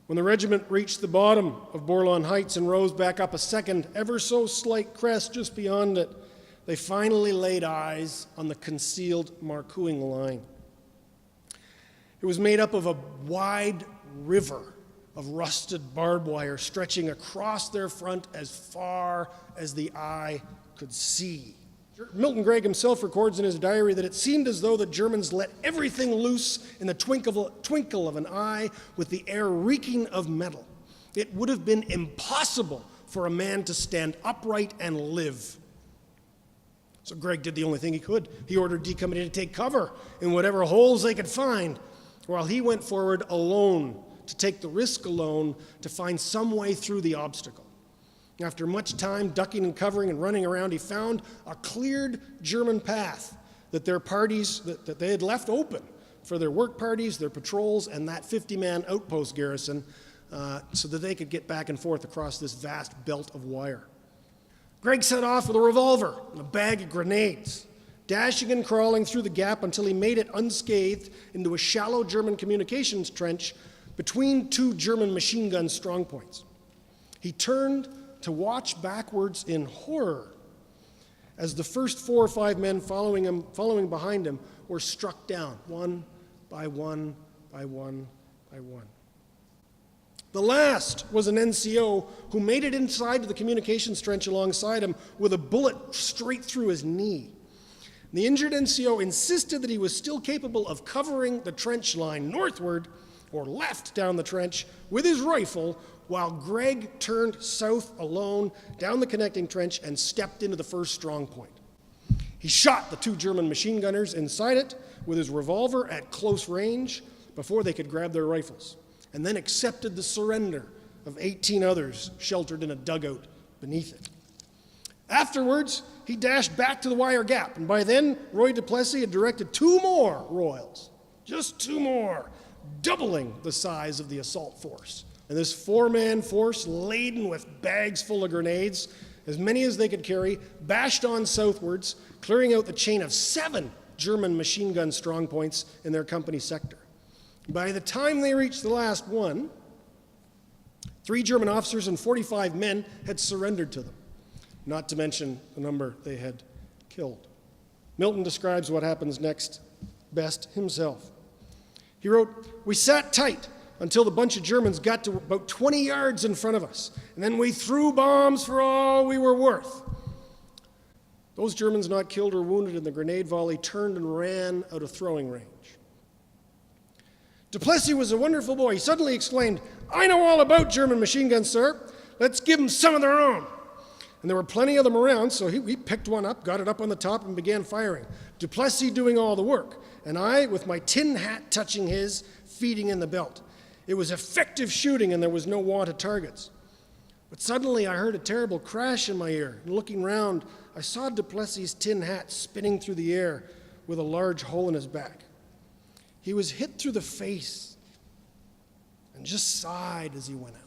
When the regiment reached the bottom of Borlon Heights and rose back up a second, ever so slight crest just beyond it, they finally laid eyes on the concealed Marcouing line. It was made up of a wide river of rusted barbed wire stretching across their front as far as the eye could see. Milton Gregg himself records in his diary that it seemed as though the Germans let everything loose in the twinkle of an eye, with the air reeking of metal. It would have been impossible for a man to stand upright and live. So Gregg did the only thing he could. He ordered D Company to take cover in whatever holes they could find, while he went forward alone, to take the risk alone to find some way through the obstacle. After much time ducking and covering and running around, he found a cleared German path that their parties, that they had left open for their work parties, their patrols, and that 50-man outpost garrison, so that they could get back and forth across this vast belt of wire. Gregg set off with a revolver and a bag of grenades, dashing and crawling through the gap until he made it unscathed into a shallow German communications trench between two German machine gun strongpoints. He turned to watch backwards in horror as the first 4 or 5 men following behind him were struck down, one by one by one by one. The last was an NCO who made it inside to the communications trench alongside him with a bullet straight through his knee. The injured NCO insisted that he was still capable of covering the trench line northward or left down the trench with his rifle, while Gregg turned south alone down the connecting trench and stepped into the first strong point. He shot the 2 German machine gunners inside it with his revolver at close range before they could grab their rifles, and then accepted the surrender of 18 others sheltered in a dugout beneath it. Afterwards, he dashed back to the wire gap, and by then, Roy Duplessis had directed 2 more Royals, just 2 more, doubling the size of the assault force. And this 4-man force, laden with bags full of grenades, as many as they could carry, bashed on southwards, clearing out the chain of 7 German machine gun strongpoints in their company sector. By the time they reached the last one, 3 German officers and 45 men had surrendered to them, not to mention the number they had killed. Milton describes what happens next best himself. He wrote, "We sat tight until the bunch of Germans got to about 20 yards in front of us, and then we threw bombs for all we were worth. Those Germans not killed or wounded in the grenade volley turned and ran out of throwing range." Duplessis was a wonderful boy. He suddenly exclaimed, "I know all about German machine guns, sir. Let's give them some of their own." And there were plenty of them around, so he picked one up, got it up on the top, and began firing. Duplessis doing all the work, and I, with my tin hat touching his, feeding in the belt. It was effective shooting, and there was no want of targets. But suddenly I heard a terrible crash in my ear, and looking round, I saw Duplessis' tin hat spinning through the air with a large hole in his back. He was hit through the face and just sighed as he went out.